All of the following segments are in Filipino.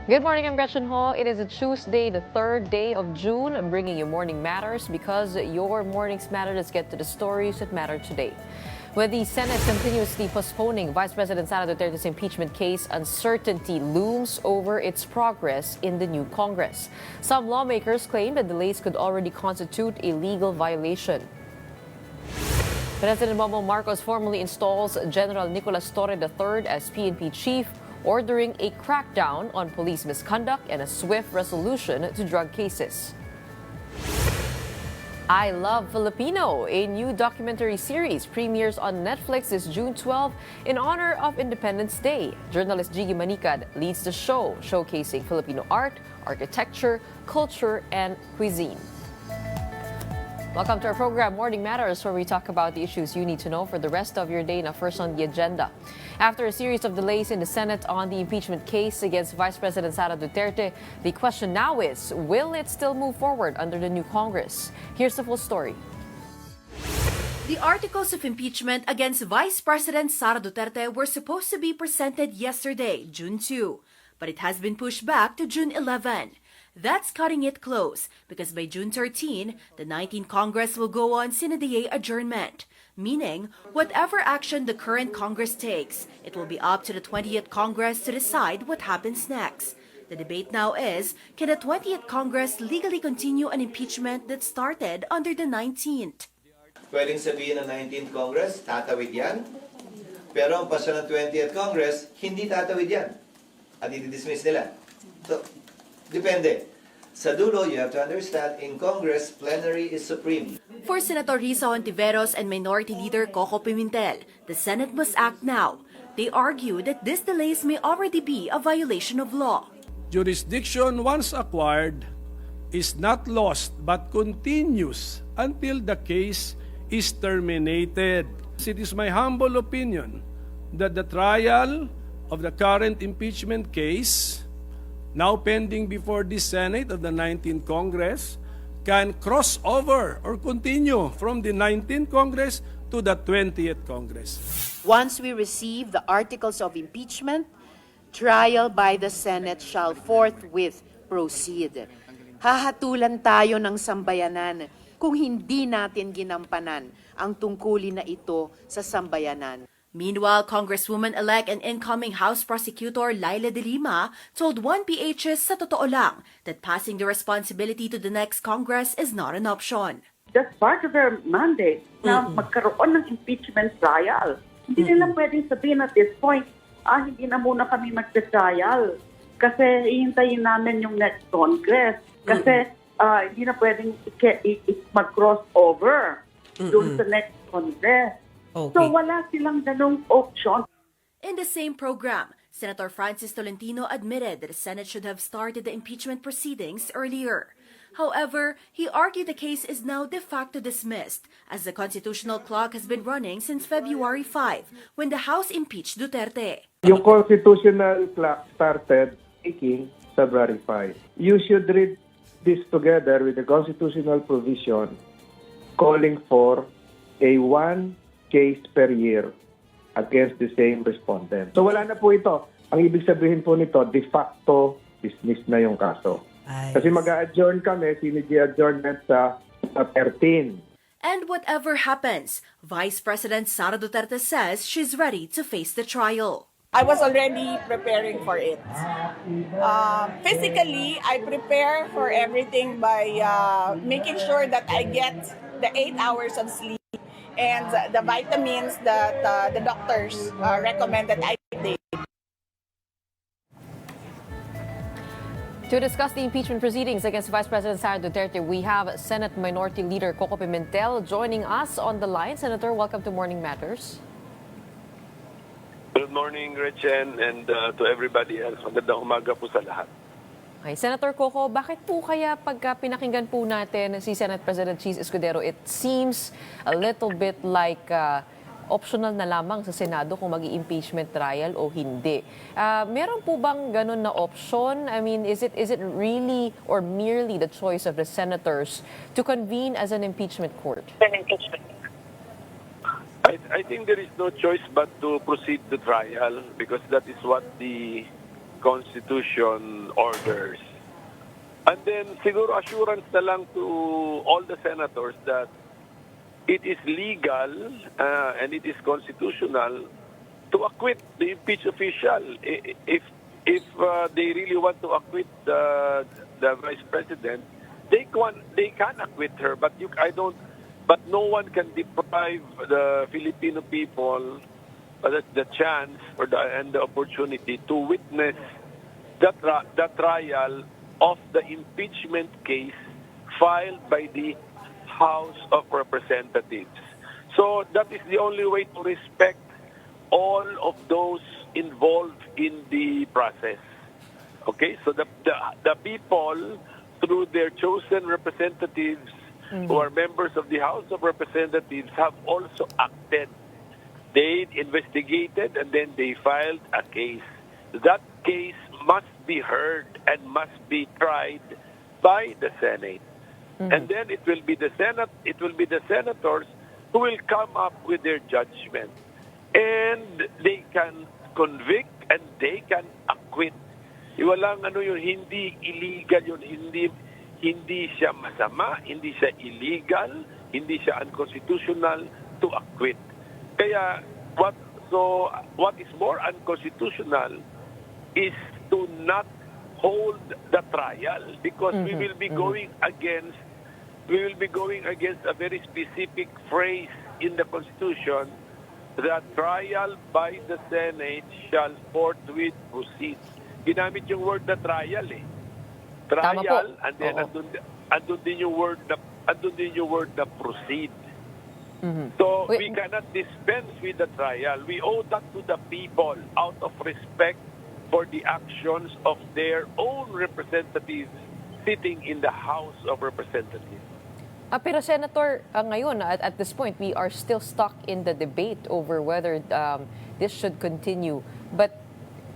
Good morning, I'm Gretchen Ho. It is a Tuesday, the third day of June. I'm bringing you Morning Matters because your mornings matter. Let's get to the stories that matter today. With the Senate continuously postponing Vice President Sara Duterte's impeachment case, uncertainty looms over its progress in the new Congress. Some lawmakers claim that delays could already constitute a legal violation. President Bongbong Marcos formally installs General Nicolas Torre III as PNP chief, ordering a crackdown on police misconduct and a swift resolution to drug cases. I Love Filipino, a new documentary series, premieres on Netflix this June 12 in honor of Independence Day. Journalist Jiggy Manicad leads the show, showcasing Filipino art, architecture, culture, and cuisine. Welcome to our program, Morning Matters, where we talk about the issues you need to know for the rest of your day. Now, first on the agenda. After a series of delays in the Senate on the impeachment case against Vice President Sara Duterte, the question now is, will it still move forward under the new Congress? Here's the full story. The articles of impeachment against Vice President Sara Duterte were supposed to be presented yesterday, June 2, but it has been pushed back to June 11. That's cutting it close because by June 13, the 19th Congress will go on sine die adjournment, meaning whatever action the current Congress takes, it will be up to the 20th Congress to decide what happens next. The debate now is, can the 20th Congress legally continue an impeachment that started under the 19th? Pwedeng sabihin ng 19th Congress, tatawid yan. Pero ang pasya ng 20th Congress, hindi tatawid yan. At i-dismiss nila. So, depende. Sa dulo, you have to understand, in Congress, plenary is supreme. For Senator Risa Hontiveros and Minority Leader Coco Pimentel, the Senate must act now. They argue that these delays may already be a violation of law. Jurisdiction once acquired is not lost but continues until the case is terminated. It is my humble opinion that the trial of the current impeachment case, now pending before the Senate of the 19th Congress, can cross over or continue from the 19th Congress to the 20th Congress. Once we receive the articles of impeachment, trial by the Senate shall forthwith proceed. Hahatulan tayo ng sambayanan kung hindi natin ginampanan ang tungkulin na ito sa sambayanan. Meanwhile, Congresswoman-elect and incoming House Prosecutor Laila De Lima told 1PH's sa totoo lang that passing the responsibility to the next Congress is not an option. That's part of their mandate na magkaroon ng impeachment trial. Hindi nila pwedeng sabihin at this point, hindi na muna kami mag-trial kasi ihintayin namin yung next Congress. Kasi hindi na pwedeng mag-cross over doon sa next Congress. Okay. So wala silang ganung option. In the same program, Senator Francis Tolentino admitted that the Senate should have started the impeachment proceedings earlier. However, he argued the case is now de facto dismissed as the constitutional clock has been running since February 5 when the House impeached Duterte. Yung constitutional clock started ticking February 5. You should read this together with the constitutional provision calling for a one case per year against the same respondent. So wala na po ito. Ang ibig sabihin po nito, de facto dismiss na yung kaso. Kasi mag-a-adjourn kami, sinigi-adjournment sa 13. And whatever happens, Vice President Sara Duterte says she's ready to face the trial. I was already preparing for it. Physically, I prepare for everything by making sure that I get the 8 hours of sleep and the vitamins that the doctors recommend that I take. To discuss the impeachment proceedings against Vice President Sara Duterte, we have Senate Minority Leader Coco Pimentel joining us on the line. Senator, welcome to Morning Matters. Good morning, Gretchen, and to everybody else. Magandang umaga po sa lahat. Okay, Senator Coco, bakit po kaya pagka pinakinggan po natin si Senate President Cheese Escudero, it seems a little bit like optional na lamang sa Senado kung mag-impeachment trial o hindi. Meron po bang ganun na option? I mean, is it really or merely the choice of the senators to convene as an impeachment court? I think there is no choice but to proceed to trial because that is what the Constitution orders. And then siguro assurance na lang to all the senators that it is legal and it is constitutional to acquit the impeached official. If they really want to acquit the vice president, they can acquit her. But But no one can deprive the Filipino people the chance and the opportunity to witness the trial of the impeachment case filed by the House of Representatives. So that is the only way to respect all of those involved in the process. Okay, so the people, through their chosen representatives who are members of the House of Representatives, have also acted. They investigated and then they filed a case. That case must be heard and must be tried by the Senate. And then it will be the senators who will come up with their judgment. And they can convict and they can acquit. Walang yun, hindi illegal yun, hindi siya masama, hindi siya illegal, hindi siya unconstitutional to acquit. Kaya what is more unconstitutional is to not hold the trial, because we will be going against a very specific phrase in the Constitution that trial by the Senate shall forthwith proceed. Ginamit yung word na trial eh. Trial, and then andun din yung word na proceed. So we cannot dispense with the trial. We owe that to the people out of respect for the actions of their own representatives sitting in the House of Representatives. Pero Senator, ngayon, at this point, we are still stuck in the debate over whether this should continue. But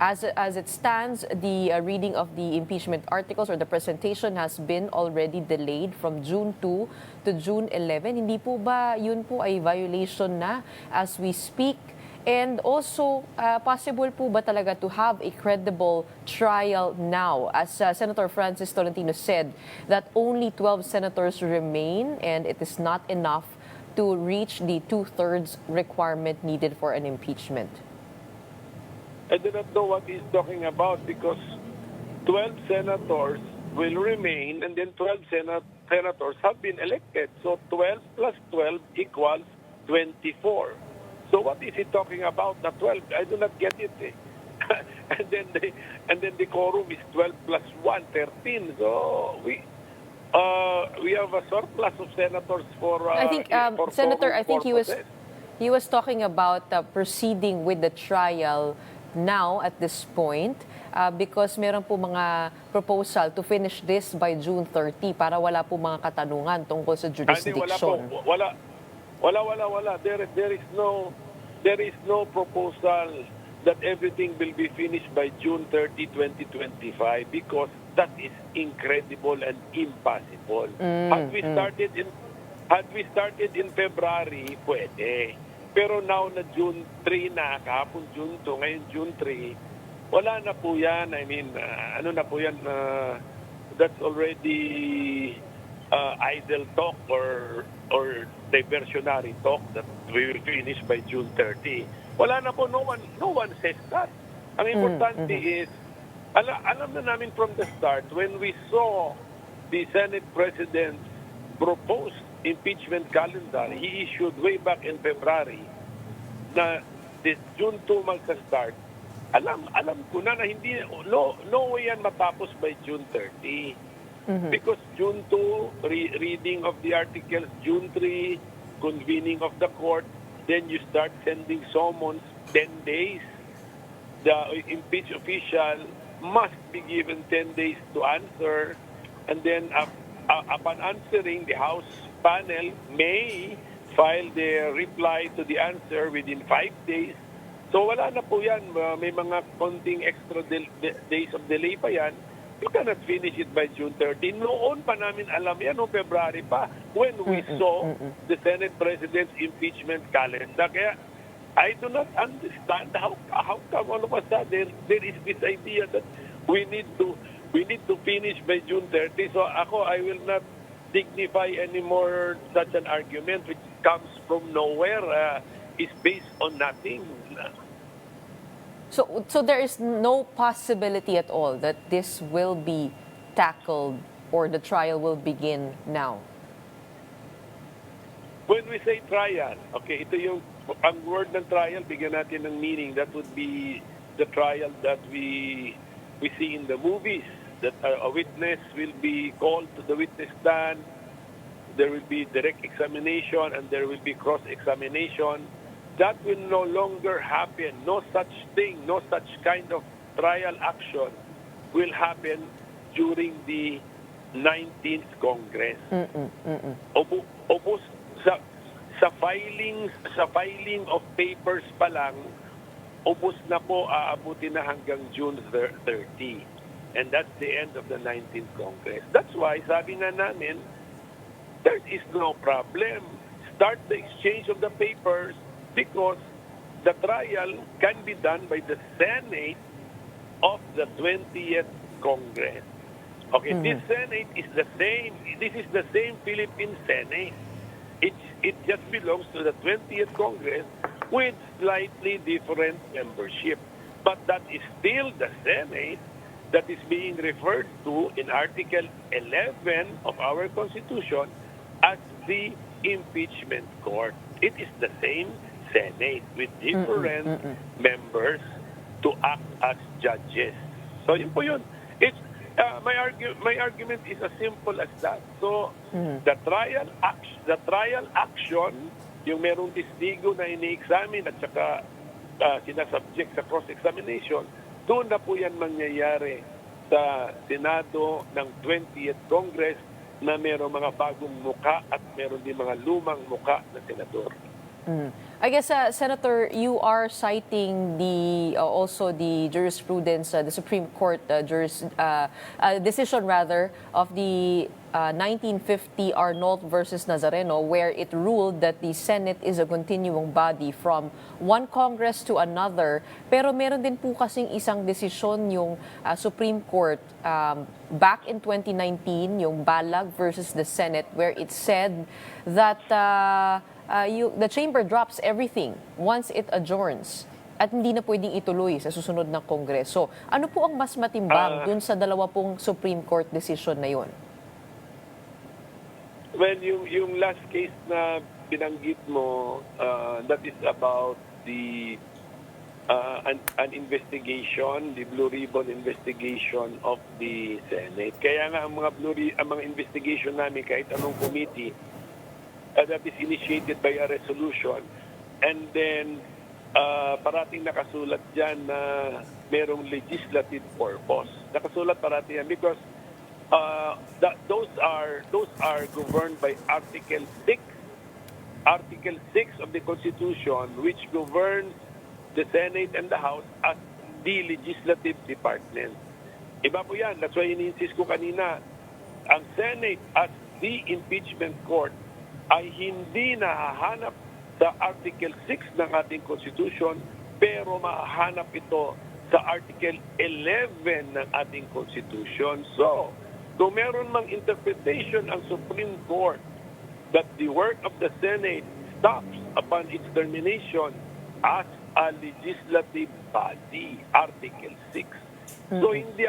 as it stands, the reading of the impeachment articles or the presentation has been already delayed from June 2 to June 11. Hindi po ba yun po ay violation na as we speak? And also, possible po ba talaga to have a credible trial now? As Senator Francis Tolentino said, that only 12 senators remain and it is not enough to reach the 2/3 requirement needed for an impeachment. I do not know what he's talking about, because 12 senators will remain and then 12 senators have been elected. So 12 plus 12 equals 24. So what is he talking about? Not 12. I do not get it. and then the quorum is 12 plus 1, 13. So we have a surplus of senators for. I think Senator, I think he was talking about proceeding with the trial now at this point because meron po mga proposal to finish this by June 30 para wala po mga katanungan tungkol sa jurisdiction. Wala. There is no proposal that everything will be finished by June 30, 2025, because that is incredible and impossible. Had we started in February, pwede. Pero now na June 3 na, kahapon June 2, ngayon June 3, wala na po yan. I mean, ano na po yan, that's already idle talk or diversionary talk that we will finish by June 30. Wala na po, no one says that. Ang importante is, alam na namin from the start, when we saw the Senate President's proposed impeachment calendar, he issued way back in February na this June 2 magsa-start. Alam ko na hindi, no way yan matapos by June 30. Because June 2, reading of the articles, June 3, convening of the court, then you start sending summons 10 days. The impeached official must be given 10 days to answer, and then upon answering, the House panel may file their reply to the answer within 5 days. So wala na po yan. May mga konting extra days of delay pa yan. You cannot finish it by June 30. Noon pa namin alam yan, no, February pa, when we saw the Senate President's impeachment calendar. Kaya I do not understand how come all of a sudden there is this idea that we need to finish by June 30. So ako, I will not dignify anymore such an argument which comes from nowhere, is based on nothing. So there is no possibility at all that this will be tackled or the trial will begin now. When we say trial, okay, ito yung ang word ng trial, bigyan natin ng meaning. That would be the trial that we see in the movies, that a witness will be called to the witness stand, there will be direct examination, and there will be cross-examination. That will no longer happen. No such thing, no such kind of trial action will happen during the 19th Congress. Ubos sa filing of papers pa lang, ubos na po, aabutin na hanggang June 30. And that's the end of the 19th Congress. That's why sabi nga namin, there is no problem. Start the exchange of the papers because the trial can be done by the Senate of the 20th Congress. Okay, this Senate is the same. This is the same Philippine Senate. It just belongs to the 20th Congress with slightly different membership. But that is still the Senate that is being referred to in Article 11 of our Constitution as the impeachment court. It is the same Senate with different members to act as judges. So yun po yun. It's my argument is as simple as that. So the trial action, yung merong testigo na ini-examine at saka sinasubject sa cross-examination, doon na po yan mangyayari sa Senado ng 20th Congress na merong mga bagong muka at meron din mga lumang muka na senador. I guess, Senator, you are citing also the jurisprudence, the Supreme Court decision of the 1950 Arnold versus Nazareno, where it ruled that the Senate is a continuing body from one Congress to another. Pero meron din po kasing isang desisyon yung Supreme Court back in 2019, yung Balag versus the Senate, where it said that the chamber drops everything once it adjourns at hindi na pwedeng ituloy sa susunod na Kongreso. Ano po ang mas matimbang dun sa dalawa pong Supreme Court decision na yun? Well, yung last case na binanggit mo, that is about the an investigation, the Blue Ribbon investigation of the Senate. Kaya nga ang mga investigation namin kahit anong committee, that is initiated by a resolution. And then, parating nakasulat dyan na merong legislative purpose. Nakasulat parating yan because those are governed by Article 6. Article 6 of the Constitution, which governs the Senate and the House as the legislative department. Iba po yan. That's why in-insist ko kanina, ang Senate as the impeachment court ay hindi nahahanap sa Article 6 ng ating Constitution, pero mahahanap ito sa Article 11 ng ating Constitution. So, kung meron mang interpretation ang Supreme Court that the work of the Senate stops upon its termination as a legislative body, Article 6. So, hindi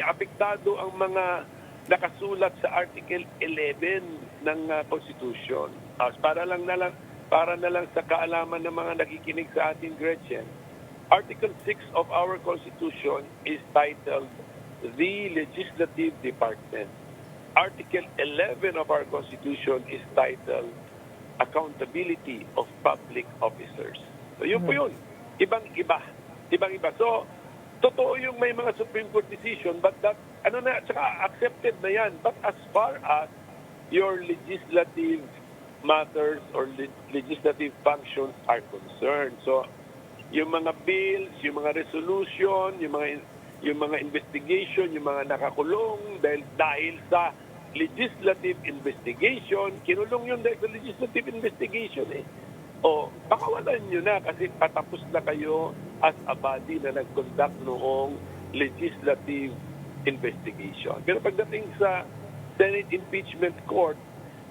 apektado ang mga nakasulat sa Article 11 ng Constitution. Para na lang sa kaalaman ng mga nakikinig sa ating Gretchen, Article 6 of our Constitution is titled the Legislative Department. Article 11 of our Constitution is titled Accountability of Public Officers. So yun po yun. Ibang-iba. So, totoo yung may mga Supreme Court decision, but that, tsaka accepted na yan. But as far as your legislative matters or legislative functions are concerned, so yung mga bills, yung mga resolution, yung mga investigation, yung mga nakakulong dahil sa legislative investigation. Kinulong yun dahil sa legislative investigation eh. O, pakawalan nyo na kasi patapos na kayo as a body na nag-conduct noong legislative investigation. Pero pagdating sa Senate Impeachment Court,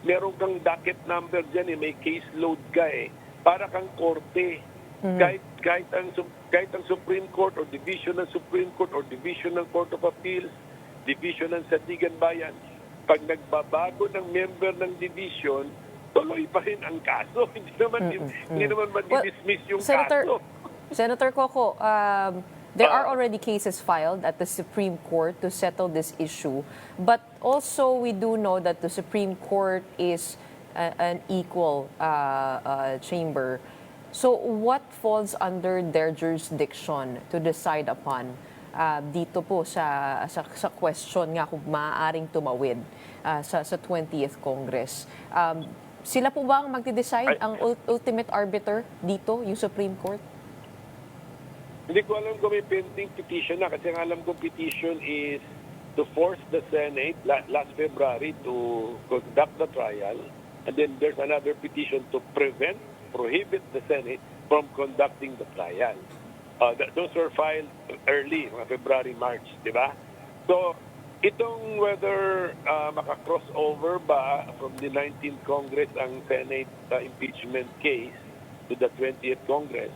meron kang docket number dyan eh, may case load ka eh. Para kang korte. Kahit ang Supreme Court or Division ng Supreme Court or Division ng Court of Appeals, Division ng Sandigan Bayan, pag nagbabago ng member ng division, tuloy pa rin ang kaso. Hindi naman madi-dismiss yung kaso. Senator Coco, there are already cases filed at the Supreme Court to settle this issue. But also we do know that the Supreme Court is an equal chamber. So what falls under their jurisdiction to decide upon dito po sa question nga kung maaaring tumawid sa 20th Congress? Sila po ba ang magde-decide, ang ultimate arbiter dito, yung Supreme Court? Hindi ko alam kung may pending petition na kasi ang alam kong petition is to force the Senate last February to conduct the trial, and then there's another petition to prohibit the Senate from conducting the trial. Those were filed early, mga February, March, di ba? So, itong whether maka-crossover ba from the 19th Congress ang Senate impeachment case to the 20th Congress,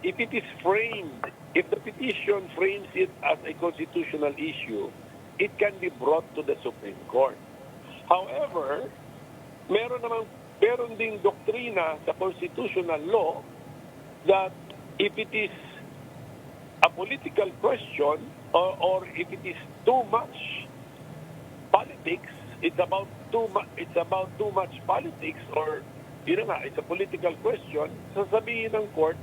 if it is framed, if the petition frames it as a constitutional issue, it can be brought to the Supreme Court. However, meron ding doktrina sa constitutional law that if it is a political question or if it is too much politics, it's about too much politics, or it's a political question, sasabihin ng court,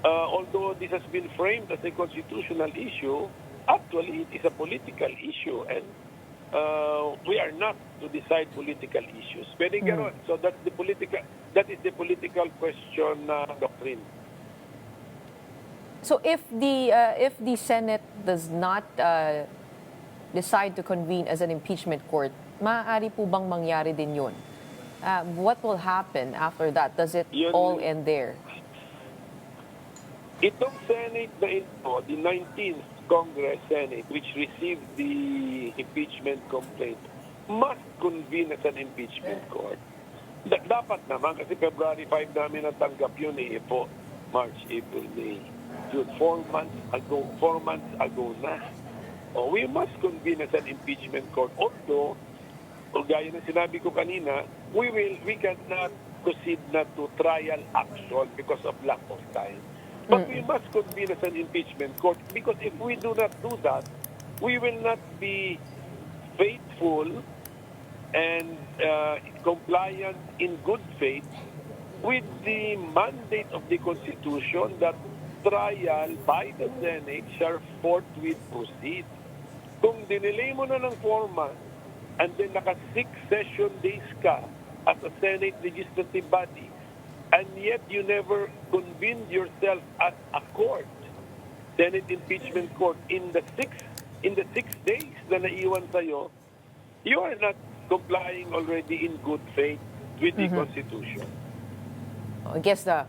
although this has been framed as a constitutional issue, actually it is a political issue, and we are not to decide political issues. Pwede ganon. So that is the political question doctrine. So if the Senate does not decide to convene as an impeachment court, maaari po bang mangyari din yun? What will happen after that? Does it all end there? Itong Senate na ito, the 19th Congress Senate, which received the impeachment complaint, must convene as an impeachment court. Dapat naman, kasi February 5 namin natanggap yun eh po. March, April, May, June. 4 months ago na. We must convene as an impeachment court. Although, gaya na sinabi ko kanina, we cannot proceed na to trial action because of lack of time. But we must convene as an impeachment court, because if we do not do that, we will not be faithful and compliant in good faith with the mandate of the Constitution that trial by the Senate shall forthwith proceed. Kung dinelay mo na ng 4 months and then naka 6 session days ka as a Senate legislative body, and yet you never convened yourself as a court, Senate impeachment court, in the 6 days na naiwan sa'yo, you are not complying already in good faith with the Constitution. I guess the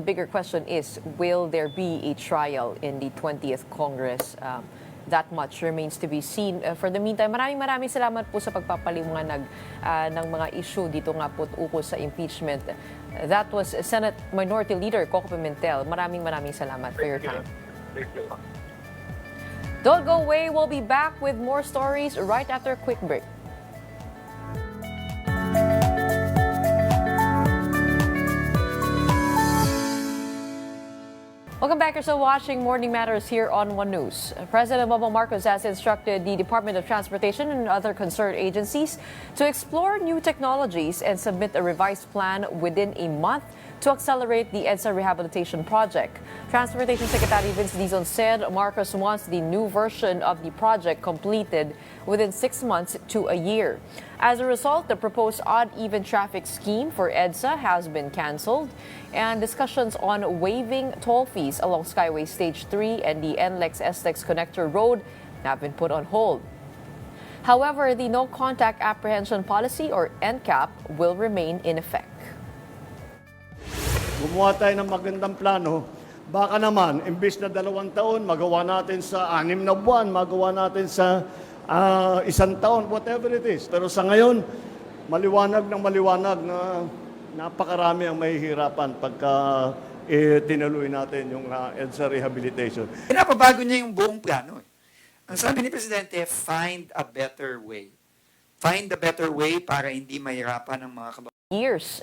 bigger question is, will there be a trial in the 20th Congress? That much remains to be seen. For the meantime, maraming salamat po sa pagpapaliwanag ng mga issue dito nga po ukol sa impeachment. That was Senate Minority Leader Coco Pimentel. Maraming salamat for your time. Thank you. Don't go away. We'll be back with more stories right after a quick break. Welcome back. You're still watching Morning Matters here on One News. President Bongbong Marcos has instructed the Department of Transportation and other concerned agencies to explore new technologies and submit a revised plan within a month to accelerate the EDSA rehabilitation project. Transportation Secretary Vince Dizon said Marcos wants the new version of the project completed within 6 months to a year. As a result, the proposed odd-even traffic scheme for EDSA has been canceled, and discussions on waiving toll fees along Skyway Stage 3 and the NLEX-SLEX connector road have been put on hold. However, the no contact apprehension policy or NCAP will remain in effect. Gumawa tayo ng magandang plano. Baka naman, imbis na 2 taon, magawa natin sa 6 na buwan, magawa natin sa 1 taon, whatever it is. Pero sa ngayon, maliwanag na napakarami ang mahihirapan pagka tinuloy natin yung EDSA rehabilitation. Pinapabago niya yung buong plano. Ang sabi ni Presidente, find a better way. Find a better way para hindi mahirapan ang mga kababayan. Years.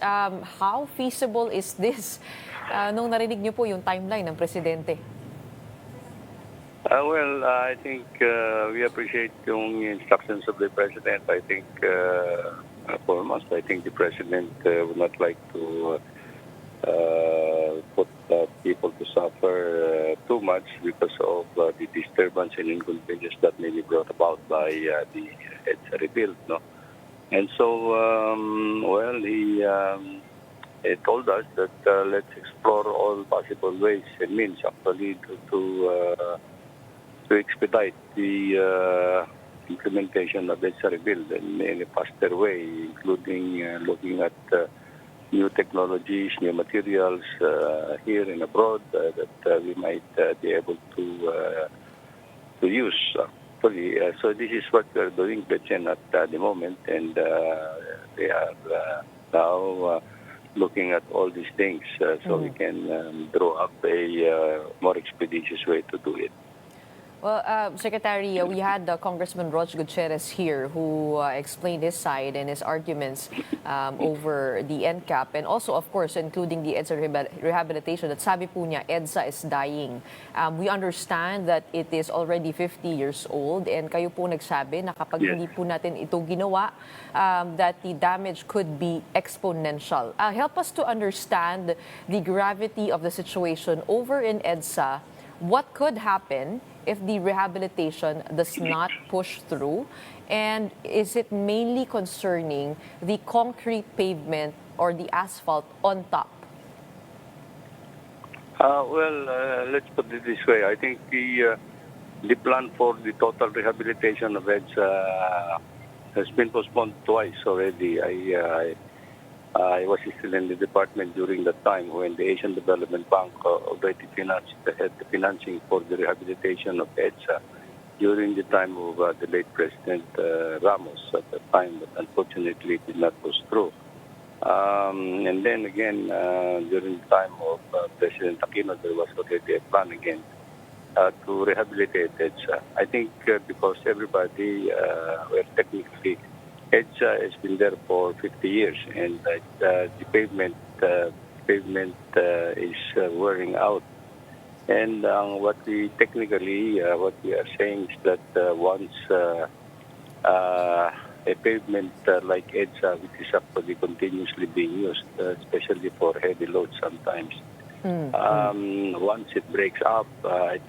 How feasible is this? Nung narinig niyo po yung timeline ng Presidente. Well, I think we appreciate yung instructions of the President. I think, foremost, I think the President would not like to put people to suffer too much because of the disturbance and inconvenience that may be brought about by the EDSA rebuild, no? And so, well, he told us that let's explore all possible ways and means actually to expedite the implementation of EDSA rebuild in a faster way, including looking at new technologies, new materials here and abroad that we might be able to use. So this is what we are doing, Gretchen, at the moment, and they are now looking at all these things so we can draw up a more expeditious way to do it. Well, Secretary, we had Congressman Roch Gutierrez here who explained his side and his arguments over the NCAP and also, of course, including the EDSA rehabilitation that sabi po niya, EDSA is dying. We understand that it is already 50 years old and kayo po nagsabi na kapag hindi po natin ito ginawa, that the damage could be exponential. Help us to understand the gravity of the situation over in EDSA. What could happen if the rehabilitation does not push through? And is it mainly concerning the concrete pavement or the asphalt on top? Well, let's put it this way. I think the plan for the total rehabilitation of EDSA has been postponed twice already. I was still in the department during that time when the Asian Development Bank already had the financing for the rehabilitation of EDSA during the time of the late President Ramos at the time, but unfortunately it did not go through. And then again, during the time of President Aquino, there was already a plan again to rehabilitate EDSA. I think because everybody were technically EDSA has been there for 50 years, and the pavement is wearing out. And what we are saying is that once a pavement like EDSA, which is actually continuously being used, especially for heavy loads sometimes, once it breaks up,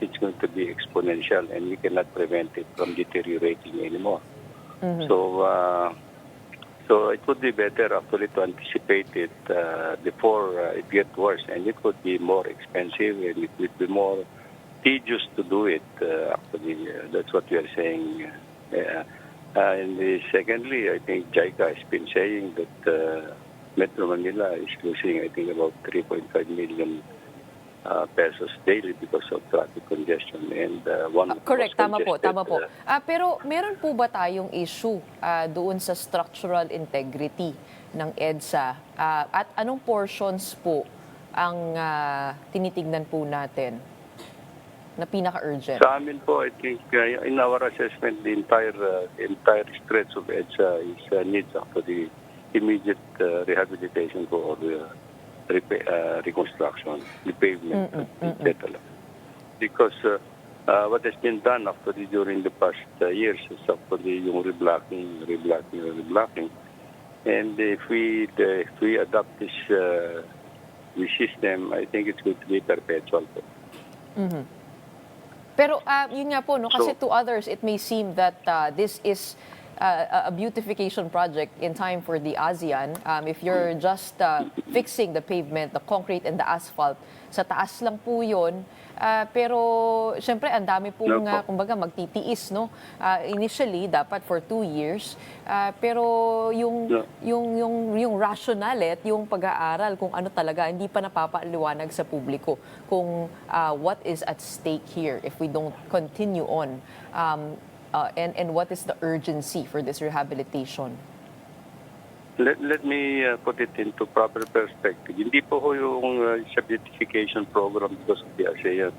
it's going to be exponential, and we cannot prevent it from deteriorating anymore. So it would be better actually to anticipate it before it gets worse, and it would be more expensive and it would be more tedious to do it. Actually, that's what we are saying. And secondly, I think JICA has been saying that Metro Manila is losing, I think, about 3.5 million pesos daily because of traffic congestion and correct, tama po. Pero meron po ba tayong issue doon sa structural integrity ng EDSA? At anong portions po ang tinitignan po natin na pinaka-urgent? Sa amin po, I think in our assessment, the entire stretch of EDSA needs actually immediate rehabilitation for reconstruction, the pavement, etc. Because what has been done actually during the past years is actually yung reblocking. And if we adopt this system, I think it's going to be perpetual. Pero yun nga po, no, kasi to others, it may seem that this is a beautification project in time for the ASEAN. If you're just fixing the pavement, the concrete and the asphalt, sa taas lang po yun. Pero syempre ang dami pong kumbaga magtitiis, no? Initially dapat for 2 years. Pero yung rationale at yung pag-aaral kung ano talaga hindi pa napapaliwanag sa publiko kung what is at stake here if we don't continue on. And what is the urgency for this rehabilitation? Let me put it into proper perspective. Hindi po ho yung sa beautification program because of the ASEAN.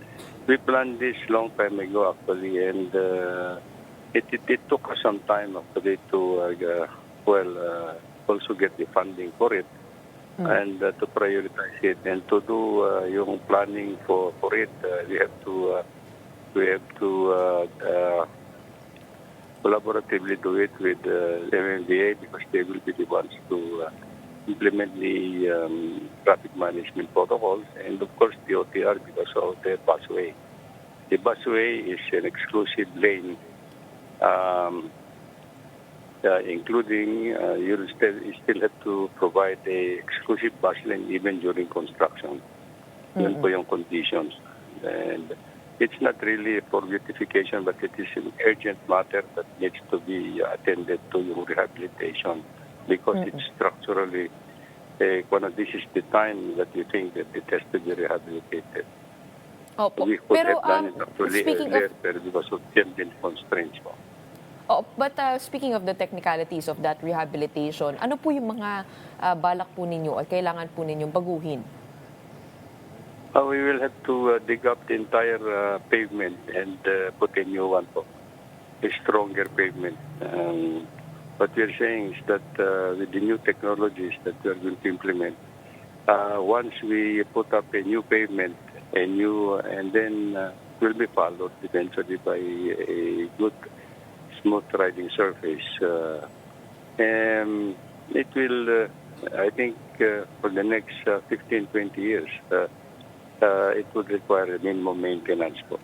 We planned this long time ago actually, and it took us some time actually to also get the funding for it and to prioritize it and to do yung planning for it. We have to collaboratively do it with MMDA because they will be the ones to implement the traffic management protocols, and of course the OTR because of the busway. The busway is an exclusive lane, including you still have to provide a exclusive bus lane even during construction. Yun po yung conditions. And it's not really for beautification, but it is an urgent matter that needs to be attended to yung rehabilitation because it's structurally, this is the time that you think that it has to be rehabilitated. Opo. We could Pero have done it actually speaking earlier, of pero because of changing constraints po. but speaking of the technicalities of that rehabilitation, ano po yung mga balak po ninyo at kailangan po ninyong baguhin? We will have to dig up the entire pavement and put a new one po, a stronger pavement. What we are saying is that with the new technologies that we are going to implement, once we put up a new pavement, and then will be followed eventually by a good, smooth riding surface. It will, I think, for the next 15, 20 years, it would require a minimum maintenance po.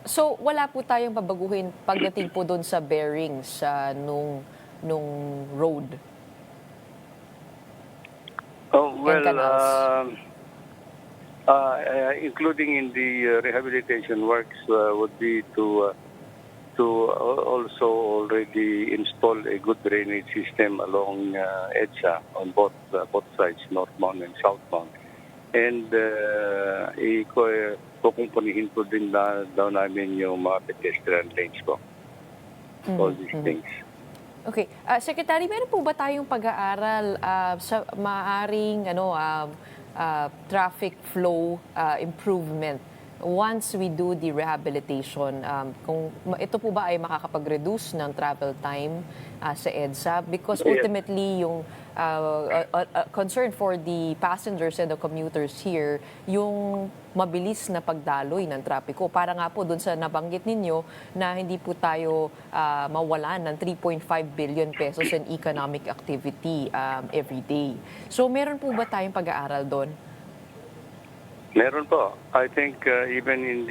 So wala po tayong babaguhin pagdating po doon sa bearings nung road? Well, canals. including in the rehabilitation works would be to also already install a good drainage system along EDSA on both sides, northbound and southbound. And kukumpunihin po din daw namin yung mga pedestrian lanes po. All these things. Okay. Secretary, meron po ba tayong pag-aaral sa maaring traffic flow improvement once we do the rehabilitation? Kung ito po ba ay makakapag-reduce ng travel time sa EDSA? Because ultimately, yung concern for the passengers and the commuters here, yung mabilis na pagdaloy ng trapiko. Para nga po dun sa nabanggit ninyo na hindi po tayo mawalan ng 3.5 billion pesos in economic activity every day. So meron po ba tayong pag-aaral doon? Meron po. I think even in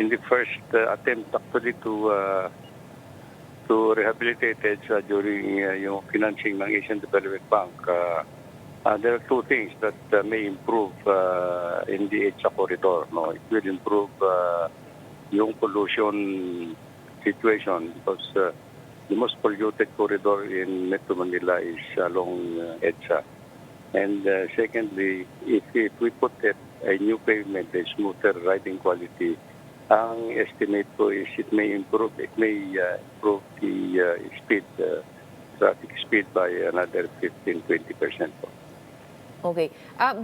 the first attempt actually to rehabilitate EDSA during yung financing ng Asian Development Bank, there are two things that may improve in the EDSA corridor. No, it will improve yung pollution situation because the most polluted corridor in Metro Manila is along EDSA. And secondly, if we put a new pavement, a smoother riding quality, ang estimate ko is it may improve the speed, traffic speed by another 15-20%. Okay.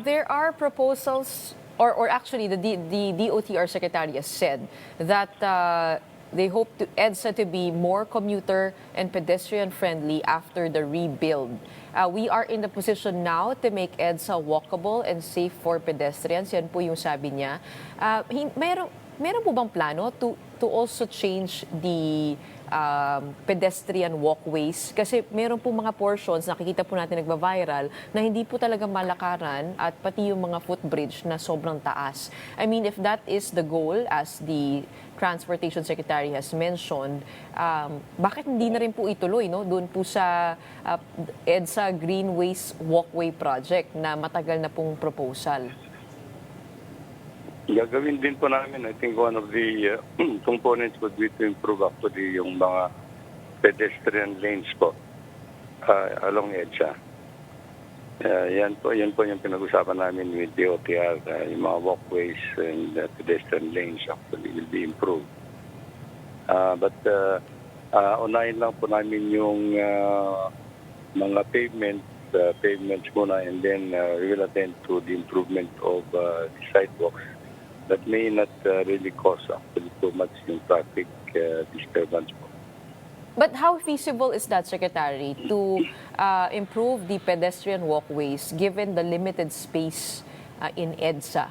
There are proposals, or actually the DOTR Secretary has said that they hope EDSA to be more commuter and pedestrian friendly after the rebuild. We are in the position now to make EDSA walkable and safe for pedestrians. Yan po yung sabi niya. meron po bang plano to also change the pedestrian walkways? Kasi meron po mga portions, nakikita po natin nagba-viral, na hindi po talaga malakaran at pati yung mga footbridge na sobrang taas. I mean, if that is the goal, as the Transportation Secretary has mentioned, bakit hindi na rin po ituloy, no? Doon po sa EDSA Greenways Walkway Project na matagal na pong proposal. Gagawin din po namin. I think one of the components would be to improve actually yung mga pedestrian lanes po along EDSA. Yan po yung pinag-usapan namin with DOTR. Yung mga walkways and pedestrian lanes actually will be improved. But unahin lang po namin yung mga pavements muna, and then we will attend to the improvement of the sidewalks that may not really cause actually too much yung traffic disturbance po. But how feasible is that, Secretary, to improve the pedestrian walkways given the limited space in EDSA?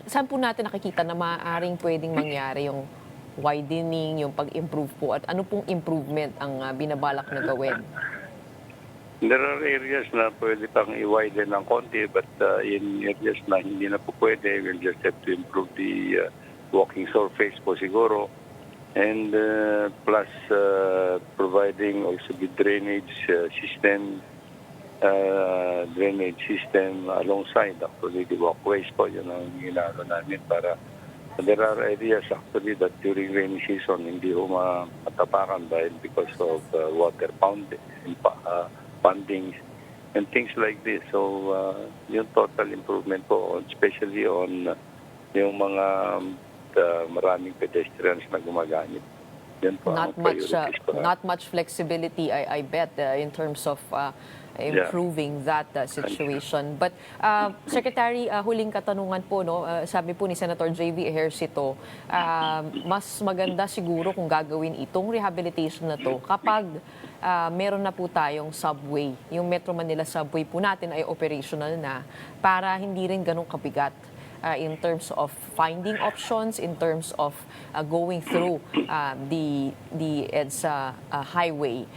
Saan po natin nakikita na maaaring pwedeng mangyari yung widening, yung pag-improve po, at ano pong improvement ang binabalak na gawin? There are areas na pwede pang i-widen ng konti, but in areas na hindi na po pwede, we'll just have to improve the walking surface po siguro. And plus providing also the drainage system alongside actually the walkways po. Yun ang ginagawa namin para there are areas actually that during rainy season hindi ho matapakan dahil because of water fundings and things like this. So, yung total improvement po, especially on yung mga maraming pedestrians na gumagamit. Yun po ang priorities ko. Not much flexibility, I bet, in terms of improving that situation. But, Secretary, huling katanungan po, no? Sabi po ni Senator J.V. Ejercito, mas maganda siguro kung gagawin itong rehabilitation na to kapag meron na po tayong subway. Yung Metro Manila subway po natin ay operational na para hindi rin ganun kabigat in terms of finding options, in terms of going through the EDSA highway.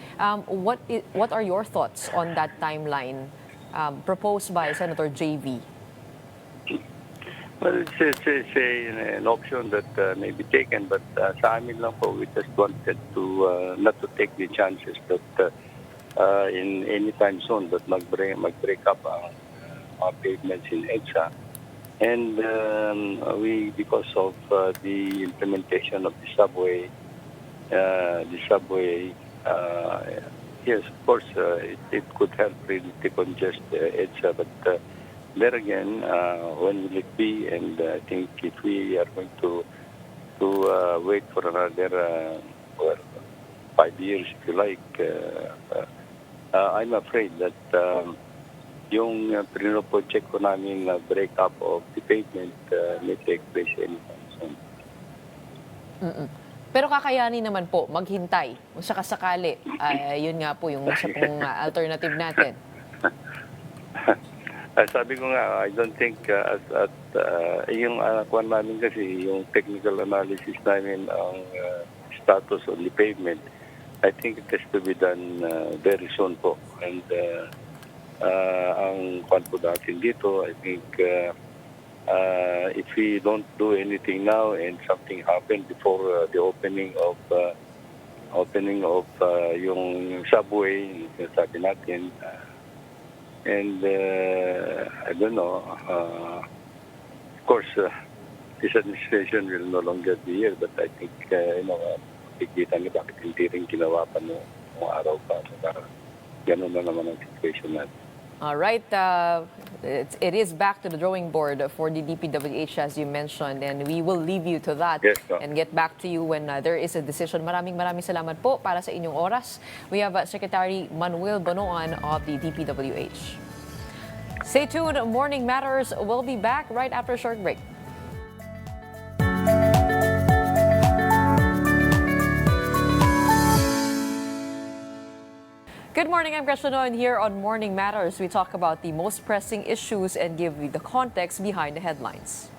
What are your thoughts on that timeline proposed by Senator J.V.? Well, it's an option that may be taken, but sa amin lang po, we just wanted to not to take the chances that in any time soon that mag-break up ang pavements in EDSA. And because of the implementation of the subway, yes, of course, it could help really decongest EDSA, but there again, when will it be? And I think if we are going to wait for another 5 years, if you like, I'm afraid that yung project ko namin break-up of the pavement may take place anytime soon. Pero kakayanin naman po maghintay kung sakasakali. Yun nga po yung isa pong alternative natin. Sabi ko nga, I don't think yung kuwan namin kasi, yung technical analysis namin ang status on the pavement, I think it has to be done very soon po. And ang kuwan po natin dito, I think if we don't do anything now and something happen before the opening of yung subway, sabi natin, and I don't know, of course, this administration will no longer be here, but I think, ikita niyo bakit hindi rin ginawa pa noong araw pa. Ganun na naman ang situation natin. All right. It is back to the drawing board for the DPWH, as you mentioned, and we will leave you to that. Yes, no. And get back to you when there is a decision. Maraming salamat po para sa inyong oras. We have Secretary Manuel Bonoan of the DPWH. Stay tuned. Morning Matters will be back right after a short break. Good morning, I'm Gretchen Ho, and here on Morning Matters, we talk about the most pressing issues and give you the context behind the headlines.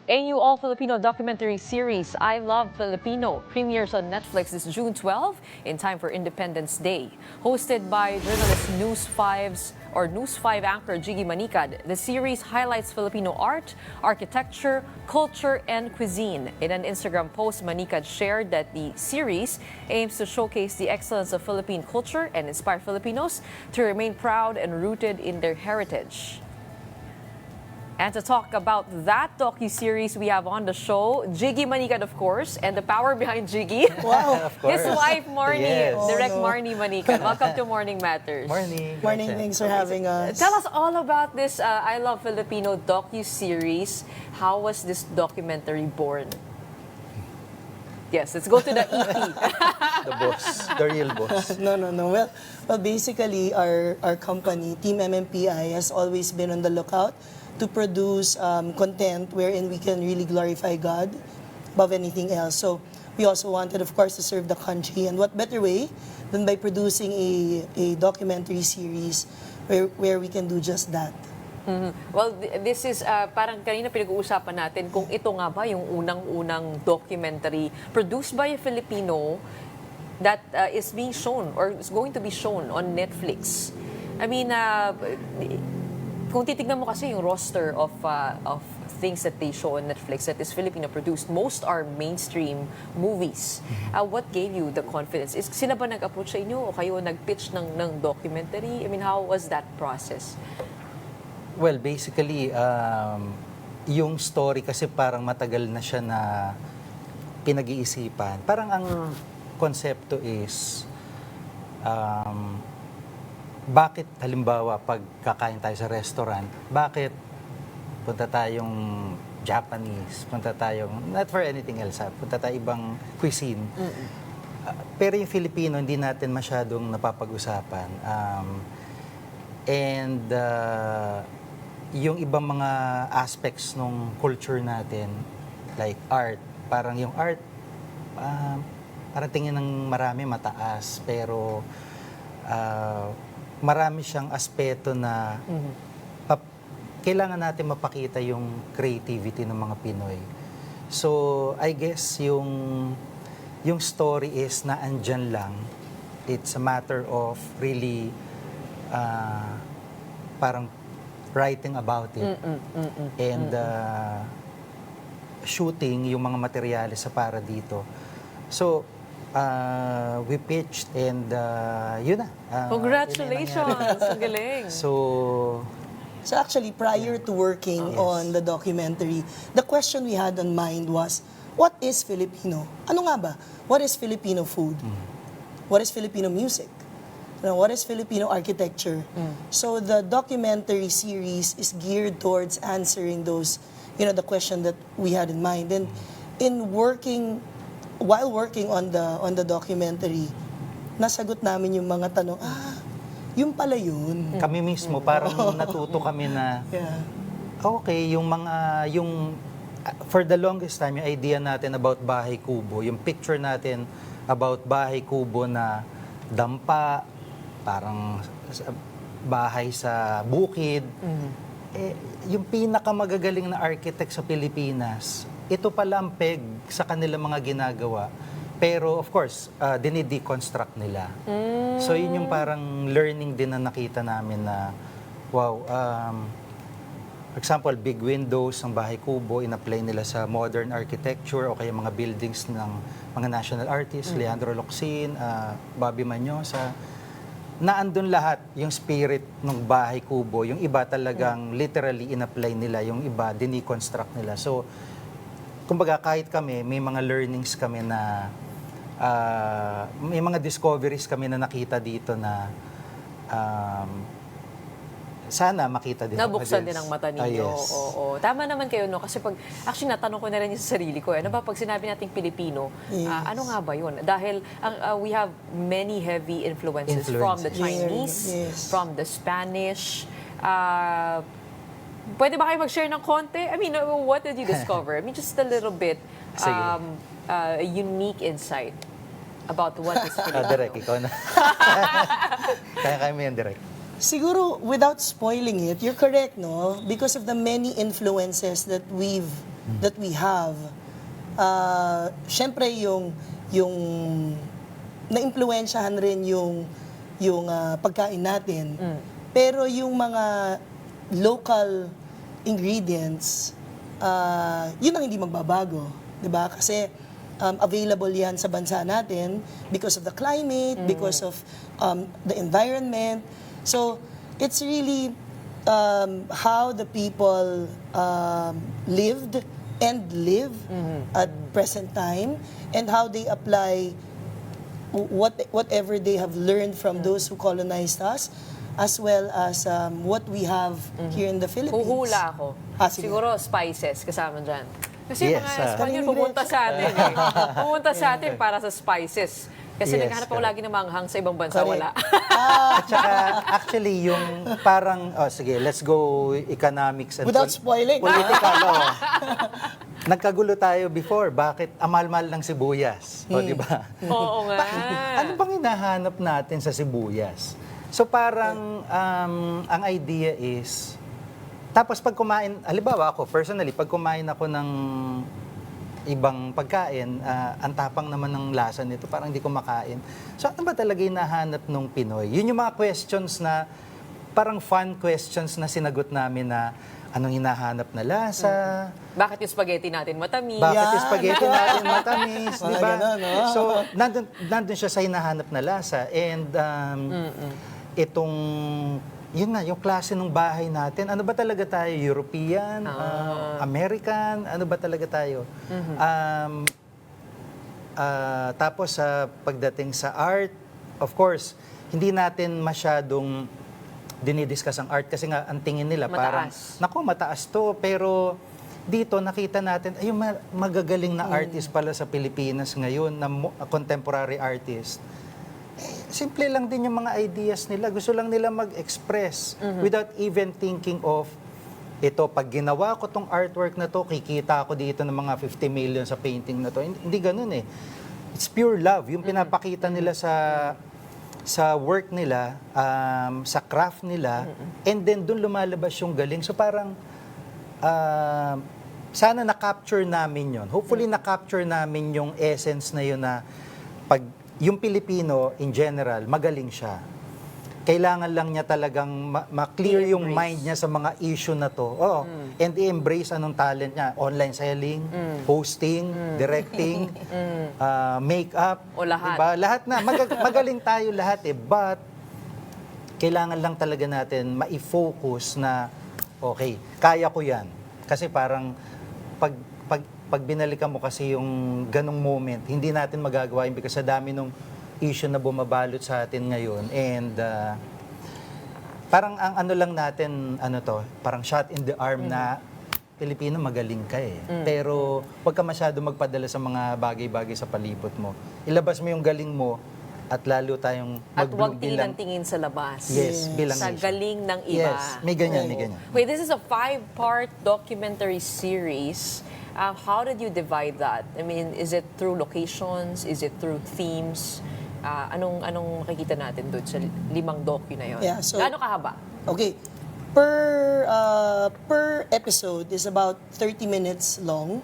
A new all-Filipino documentary series, I Love Filipino, premieres on Netflix this June 12 in time for Independence Day. Hosted by journalist News 5 anchor Jiggy Manikad, the series highlights Filipino art, architecture, culture, and cuisine. In an Instagram post, Manikad shared that the series aims to showcase the excellence of Philippine culture and inspire Filipinos to remain proud and rooted in their heritage. And to talk about that docu-series we have on the show, Jiggy Manikad, of course, and the power behind Jiggy. Wow, of course. His wife, Marnie, Yes. Direct Oh, no. Marnie Manikad. Welcome to Morning Matters. Morning. Morning, Gretchen. thanks for having us. Tell us all about this I Love Filipino docu-series. How was this documentary born? Yes, let's go to the EP. The boss, the real boss. No. Well, basically, our company, Team MMPI, has always been on the lookout to produce content wherein we can really glorify God above anything else. So we also wanted, of course, to serve the country. And what better way than by producing a documentary series where we can do just that. Well, this is parang kanina pinag-uusapan natin kung ito nga ba yung unang-unang documentary produced by a Filipino that is being shown or is going to be shown on Netflix. I mean, kung titignan mo kasi yung roster of things that they show on Netflix that is Filipino produced, most are mainstream movies. What gave you the confidence? Sila ba nag-approach sa inyo o kayo nag-pitch ng documentary? I mean, how was that process? Well, basically, yung story kasi parang matagal na siya na pinag-iisipan. Parang ang konsepto is, bakit halimbawa pag kakain tayo sa restaurant, bakit punta tayong Japanese, punta tayong, not for anything else, punta tayo ibang cuisine. Pero yung Filipino, hindi natin masyadong napapag-usapan. Yung ibang mga aspects ng culture natin, like art, parang yung art, parang tingin ng marami mataas, pero marami siyang aspeto na kailangan natin mapakita yung creativity ng mga Pinoy. So, I guess yung story is na andyan lang. It's a matter of really parang writing about it. And shooting yung mga materyales sa para dito. So, we pitched and yun na. Congratulations! Ang galing! So actually, prior to working on the documentary, the question we had on mind was, what is Filipino? Ano nga ba? What is Filipino food? What is Filipino music? What is Filipino architecture? So the documentary series is geared towards answering those, the question that we had in mind. And while working on the documentary, nasagot namin yung mga tanong, yung pala yun. Kami mismo, parang natuto kami na, okay, for the longest time, yung idea natin about bahay kubo, yung picture natin about bahay kubo na dampa, parang bahay sa bukid, yung pinakamagagaling na architect sa Pilipinas, ito pala ang peg sa kanilang mga ginagawa. Pero of course, dinideconstruct nila. So yun yung parang learning din na nakita namin na, wow, for example, big windows ng bahay kubo, in-apply nila sa modern architecture o kaya mga buildings ng mga national artists, Leandro Locsin, Bobby Manyosa. Naandun lahat yung spirit ng bahay kubo. Yung iba talagang literally in-apply nila, yung iba diniconstruct nila. So, kumbaga kahit kami, may mga learnings kami na, may mga discoveries kami na nakita dito na sana makita din. Nabuksan din ang mata ninyo. Yes. Oo. Tama naman kayo, no? Kasi actually natanong ko na rin yung sa sarili ko. Ano ba, pag sinabi nating Pilipino, ano nga ba yun? Dahil we have many heavy influences from the Chinese, from the Spanish. Pwede ba kayo mag-share ng konti? I mean, what did you discover? I mean, just a little bit unique insight about what is Filipino. Direk, ikaw na. Kaya mo yan, Direk. Siguro, without spoiling it, you're correct, no? Because of the many influences that we've that we have, syempre yung naimpluwensyahan rin yung pagkain natin. Pero yung mga local ingredients, yun ang hindi magbabago, 'di ba? Kasi available yan sa bansa natin because of the climate, because of the environment. So, it's really how the people lived and live at present time, and how they apply whatever they have learned from those who colonized us, as well as what we have here in the Philippines. Huhula ako. Sige. Siguro spices kasama dyan. Kasi Yes, mga Espanyol pumunta sa atin eh. Pumunta sa atin para sa spices. Kasi Yes, naghahanap ako lagi ng manghang sa ibang bansa, Correct. wala. At saka, actually, yung parang, sige, let's go economics and Without spoiling. political. Nagkagulo tayo before. Bakit amal-mal ng sibuyas? O, di ba? Oo nga. Ano bang hinahanap natin sa sibuyas? So parang ang idea is, tapos pag kumain, halimbawa ako, personally, pag kumain ako ng ibang pagkain, ang tapang naman ng lasa nito, parang hindi ko makain. So ano ba talaga hinahanap nung Pinoy? Yun yung mga questions na, parang fun questions na sinagot namin na, anong hinahanap na lasa? Bakit yung spaghetti natin matamis? Bakit yung spaghetti natin matamis? Di ba? Ganun, no? So, nandun siya sa hinahanap na lasa. And itong, yun nga, yung klase ng bahay natin, ano ba talaga tayo? European? American? Ano ba talaga tayo? Tapos, pagdating sa art, of course, hindi natin masyadong dinidiscuss ang art kasi nga ang tingin nila parang, naku, mataas to, pero dito nakita natin, ay, magagaling na artist pala sa Pilipinas ngayon, na contemporary artist. Simple lang din yung mga ideas nila. Gusto lang nila mag-express without even thinking of, ito, pag ginawa ko tong artwork na to, kikita ako dito ng mga 50 million sa painting na to. Hindi ganun eh. It's pure love. Yung pinapakita nila sa work nila, sa craft nila, and then doon lumalabas yung galing. So parang, sana na-capture namin yon. Hopefully na-capture namin yung essence na yun na pag yung Pilipino in general, magaling siya. Kailangan lang niya talagang ma-clear yung mind niya sa mga issue na to. And i-embrace anong talent niya. Online selling, hosting, directing, makeup. O lahat. Diba? Lahat na. Magaling tayo lahat eh. But, kailangan lang talaga natin ma-focus na, okay, kaya ko yan. Kasi parang, pag binalikan mo kasi yung ganong moment, hindi natin magagawa yun because sa dami nung issue na bumabalot sa atin ngayon. And parang ang ano lang natin, parang shot in the arm na Pilipino, magaling ka eh. Pero huwag ka masyado magpadala sa mga bagay-bagay sa palibot mo. Ilabas mo yung galing mo at lalo tayong At huwag tingin sa labas. Yes, bilang sa nation. galing ng iba. Yes, may ganyan, may ganyan. Wait, this is a 5-part documentary series. How did you divide that? I mean, is it through locations? Is it through themes? Anong makikita natin doon sa 5 docu na yun? Yeah, so, gaano kahaba? Okay. Per episode is about 30 minutes long.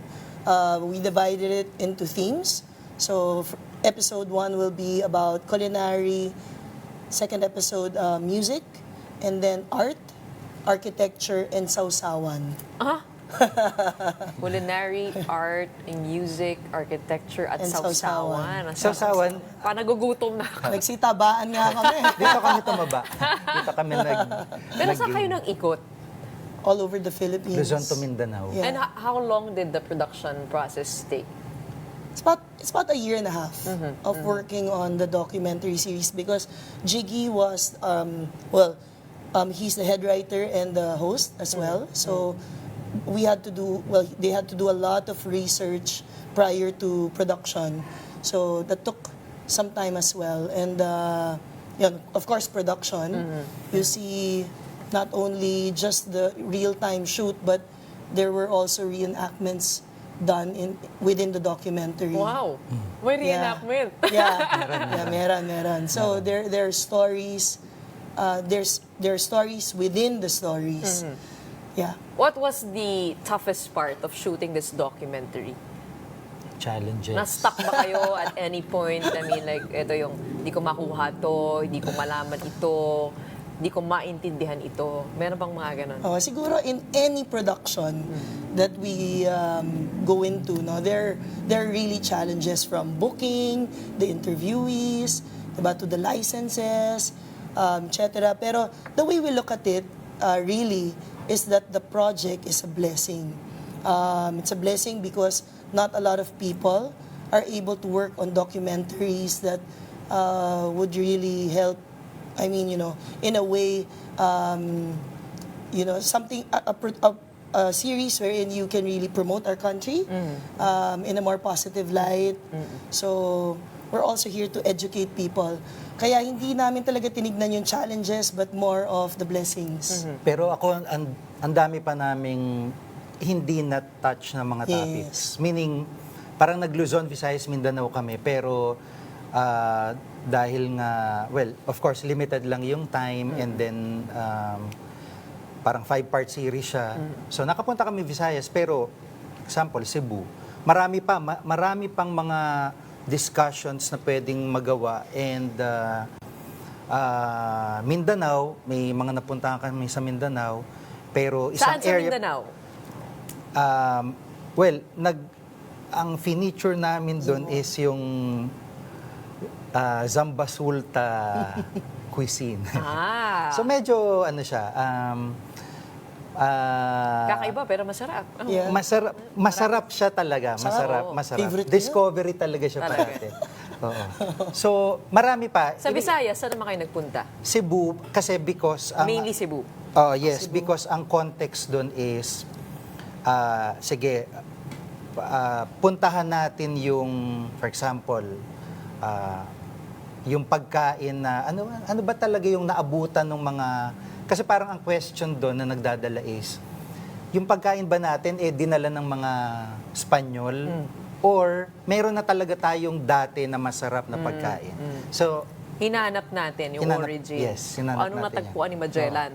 We divided it into themes. So, episode 1 will be about culinary. Second episode, music. And then art, architecture, and sausawan. Culinary, art, music, architecture, at And sausawan. Sausawan. Nagugutom na ako. Nagsitabaan nga kami. Dito kami tumaba. Dito kami Pero saan kayo nang ikot? All over the Philippines. Luzon to Mindanao. Yeah. And how long did the production process take? It's about a year and a half of working on the documentary series because Jiggy was, he's the head writer and the host as well. So they had to do a lot of research prior to production. So that took some time as well. And of course, production. You see not only just the real-time shoot, but there were also reenactments done within the documentary. Wow! May reenactment. Meron. So there are stories. There are stories within the stories. Yeah. What was the toughest part of shooting this documentary? Challenges. Na-stuck ba kayo at any point? I mean, like, ito yung, hindi ko makuha to, hindi ko malaman ito, hindi ko maintindihan ito. Meron bang mga ganun? Siguro in any production that we go into, no, there are really challenges from booking, the interviewees, diba, to the licenses, etc. Pero the way we look at it, really, is that the project is a blessing. It's a blessing because not a lot of people are able to work on documentaries that would really help. I mean, in a way, something, a series wherein you can really promote our country in a more positive light. So, we're also here to educate people. Kaya hindi namin talaga tinignan yung challenges but more of the blessings. Pero ako, ang dami pa naming hindi na-touch na mga topics. Meaning, parang nag-Luzon, Visayas, Mindanao kami, pero dahil nga, well, of course, limited lang yung time and then parang 5-part series siya. So, nakapunta kami Visayas, pero, example, Cebu. Marami pang mga discussions na pwedeng magawa and Mindanao, may mga napuntahan kami sa Mindanao, pero isang Saan sa area... Mindanao? Well, ang feature namin doon is yung Zambasulta cuisine. So medyo ano siya, kakaiba pero masarap. Yeah. Masarap siya talaga, masarap. Favorite Discovery talaga siya para natin. Oo. So, marami pa. Sa Visayas, saan naman kayo nagpunta? Cebu, kasi because... Mainly Cebu? Oh, yes, because ang context doon is, sige, puntahan natin yung, for example, yung pagkain na, ano ba talaga yung naabutan ng mga... Kasi parang ang question doon na nagdadala is, yung pagkain ba natin, dinala ng mga Espanyol? Or, meron na talaga tayong dati na masarap na pagkain? So, hinanap natin yung origin. Yes, hinanap anong natin natagpuan ni Magellan?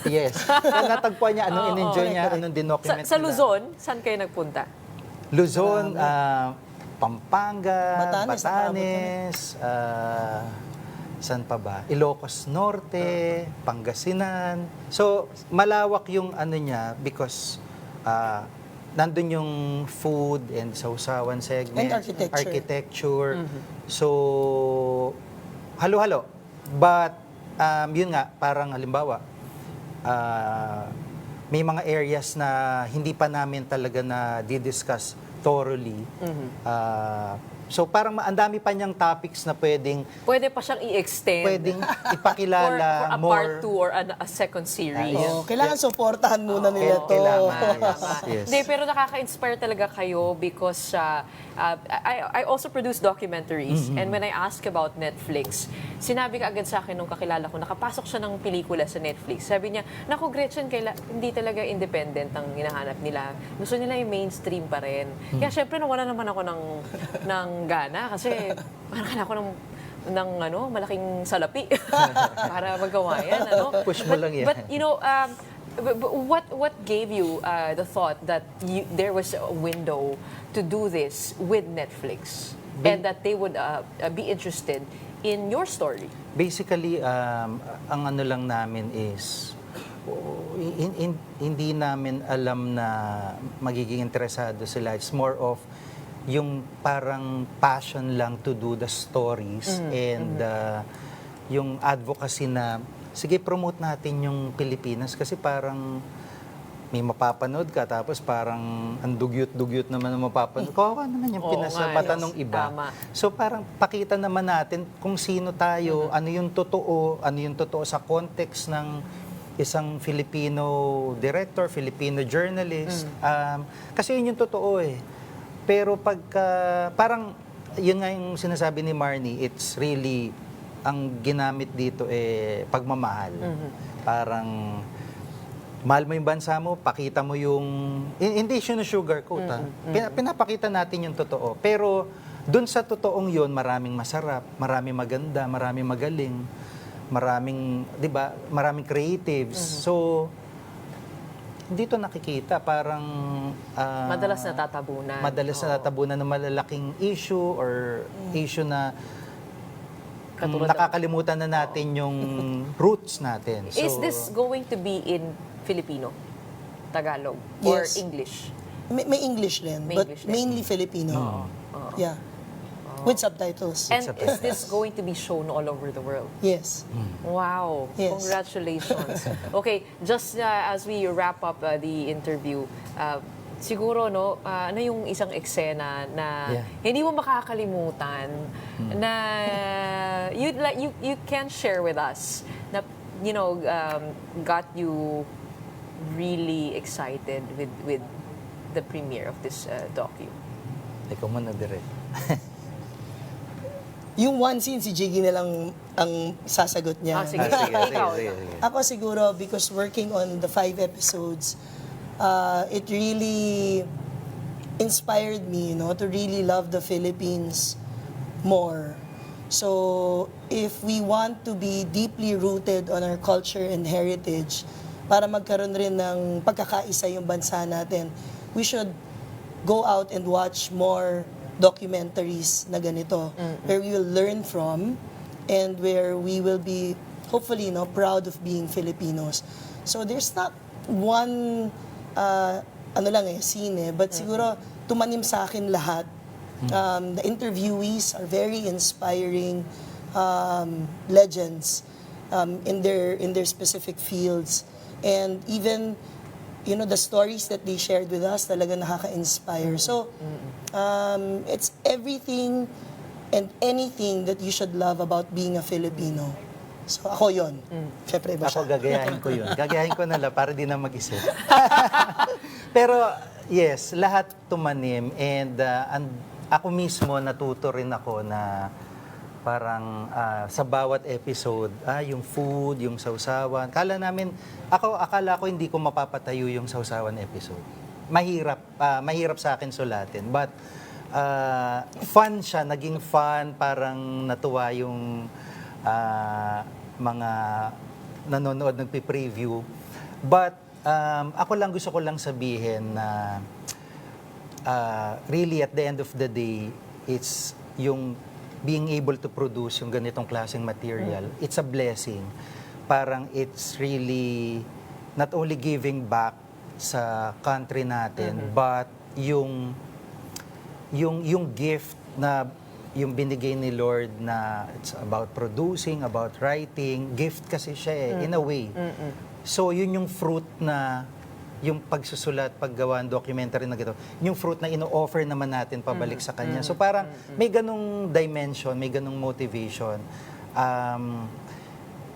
Yes. So, natagpuan niya, anong in-enjoy niya, anong dinocument Sa Luzon, saan kayo nagpunta? Luzon, Pampanga, Batanes, saan pa ba? Ilocos Norte, Pangasinan. So, malawak yung ano niya because nandun yung food and sausawan segment. And architecture. So, halo-halo. But, yun nga, parang halimbawa, may mga areas na hindi pa namin talaga na di-discuss thoroughly. So parang ang dami pa niyang topics na pwedeng... Pwede pa siyang i-extend. Pwedeng ipakilala for a part 2 or a second series. Kailangan supportahan muna nila to. Yes. Hindi, pero nakaka-inspire talaga kayo because I also produce documentaries and when I ask about Netflix, sinabi ka agad sa akin nung kakilala ko, nakapasok siya ng pelikula sa Netflix. Sabi niya, naku Gretchen, hindi talaga independent ang hinahanap nila. Gusto nila yung mainstream pa rin. Kaya syempre nawala naman ako ng gana kasi parang kailangan ko ng malaking salapi para magawa yan. Push mo lang yan. But what gave you the thought that there was a window to do this with Netflix and that they would be interested in your story? Basically, ang ano lang namin is hindi namin alam na magiging interesado sila. It's more of yung parang passion lang to do the stories and yung advocacy na sige, promote natin yung Pilipinas kasi parang may mapapanood ka tapos parang ang dugyot-dugyot naman ang mapapanood. Kawawa naman yung pinasabatan ng iba. Tama. So parang pakita naman natin kung sino tayo, ano yung totoo sa context ng isang Filipino director, Filipino journalist. Kasi yun yung totoo eh. Pero parang, yun nga yung sinasabi ni Marnie, it's really, ang ginamit dito pagmamahal. Parang, mahal mo yung bansa mo, pakita mo yung, hindi siya sugarcoat pinapakita natin yung totoo. Pero, dun sa totoong yun, maraming masarap, maraming maganda, maraming magaling, maraming, di ba, maraming creatives. So, hindi to nakikita. Parang Madalas natatabunan. madalas Oo. natatabunan ng malalaking issue or issue na Katulad ng- nakakalimutan na natin yung roots natin. So, Is this going to be in Filipino, Tagalog, or Yes. English? May English din, May but English din. mainly Filipino. Yeah. With subtitles. And is this going to be shown all over the world? Yes. Wow. Yes. Congratulations. Okay, just as we wrap up the interview, siguro no, ano yung isang eksena na hindi mo makakalimutan na you can share with us na got you really excited with the premiere of this docu. ikaw muna direct. Yung one scene, si Jiggy na lang ang sasagot niya. Sige. Ikaw. Ako siguro, because working on the 5 episodes, it really inspired me, to really love the Philippines more. So, if we want to be deeply rooted on our culture and heritage, para magkaroon rin ng pagkakaisa yung bansa natin, we should go out and watch more documentaries na ganito, where we will learn from and where we will be, hopefully, proud of being Filipinos. So, there's not one scene, but siguro tumanim sa akin lahat. The interviewees are very inspiring legends in their specific fields, and even the stories that they shared with us talaga nakaka-inspire. So it's everything and anything that you should love about being a Filipino. So ako yon. Siyempre iba Ako siya. gagayahin ko yun. Gagayahin ko na lang para di na mag-isip. Pero yes, lahat tumanim and ako mismo natuto rin ako na parang sa bawat episode, yung food, yung sausawan. Akala ko hindi ko mapapatayo yung sausawan episode. Mahirap sa akin sulatin. But fun siya, naging fun, parang natuwa yung mga nanonood nagpi-preview. But gusto ko lang sabihin na really at the end of the day, it's yung being able to produce yung ganitong klaseng material, it's a blessing. Parang it's really not only giving back sa country natin, but yung gift na yung binigay ni Lord na it's about producing, about writing, gift kasi siya in a way. So yun yung fruit na yung pagsusulat, paggawa ng documentary na gito, yung fruit na ino-offer naman natin pabalik sa Kanya. So parang may ganong dimension, may ganong motivation.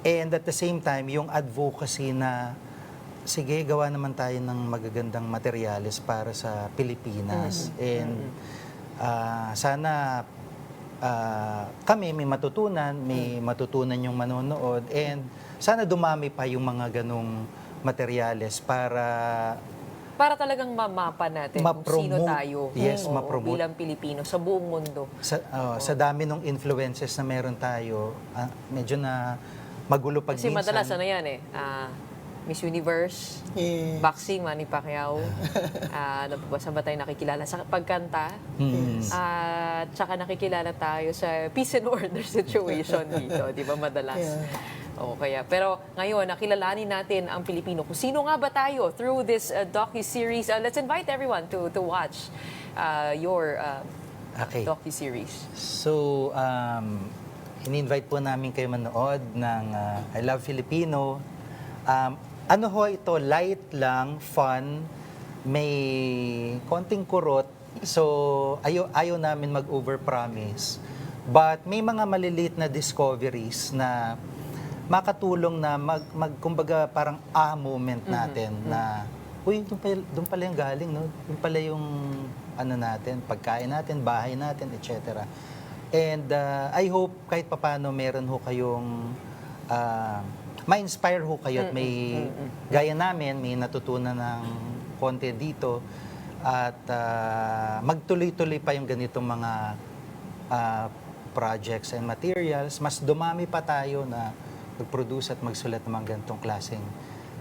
And at the same time, yung advocacy na, sige, gawa naman tayo ng magagandang materyales para sa Pilipinas. And sana kami may matutunan yung manonood. And sana dumami pa yung mga ganong materyales para talagang mamapa natin kung sino tayo bilang Pilipino sa buong mundo. Sa dami ng influences na meron tayo, medyo na magulo pag Kasi madalas Miss Universe, boxing, Manny Pacquiao, saan ba tayo nakikilala? Sa pagkanta, at saka nakikilala tayo sa peace and order situation dito, di ba madalas? Pero ngayon, nakilalanin natin ang Pilipino. Kung sino nga ba tayo through this docu-series. Let's invite everyone to watch your docu-series. So, in-invite po namin kayo manood ng I Love Filipino. Ito, light lang, fun, may konting kurot. So, ayaw namin mag-overpromise. But may mga maliliit na discoveries na makatulong na kumbaga parang moment natin na, uy, doon pala yung galing, no? Doon pala yung natin, pagkain natin, bahay natin, etc. And I hope kahit papano meron ho kayong ma-inspire ho kayo at may gaya namin, may natutunan ng konti dito at magtuloy-tuloy pa yung ganitong mga projects and materials. Mas dumami pa tayo na mag-produce at magsulat ng mga ganitong klaseng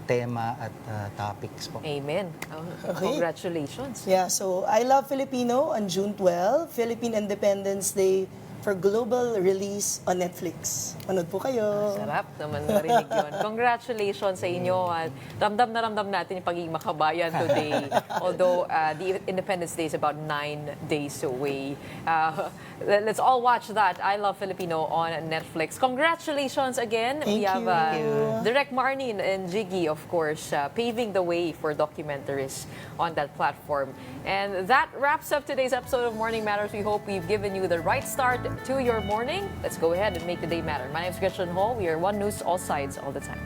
tema at topics po. Amen. Okay. Congratulations. Yeah, so I Love Filipino on June 12, Philippine Independence Day for global release on Netflix. Manood po kayo. Sarap naman marinig yun. Congratulations sa inyo. At ramdam na ramdam natin yung pagiging makabayan today. Although the Independence Day is about 9 days away. Let's all watch that. I Love Filipino on Netflix. Congratulations again. Thank We have you. Direk Marnin and Jiggy, of course, paving the way for documentaries on that platform. And that wraps up today's episode of Morning Matters. We hope we've given you the right start to your morning. Let's go ahead and make the day matter. My name is Gretchen Ho. We are One News, all sides, all the time.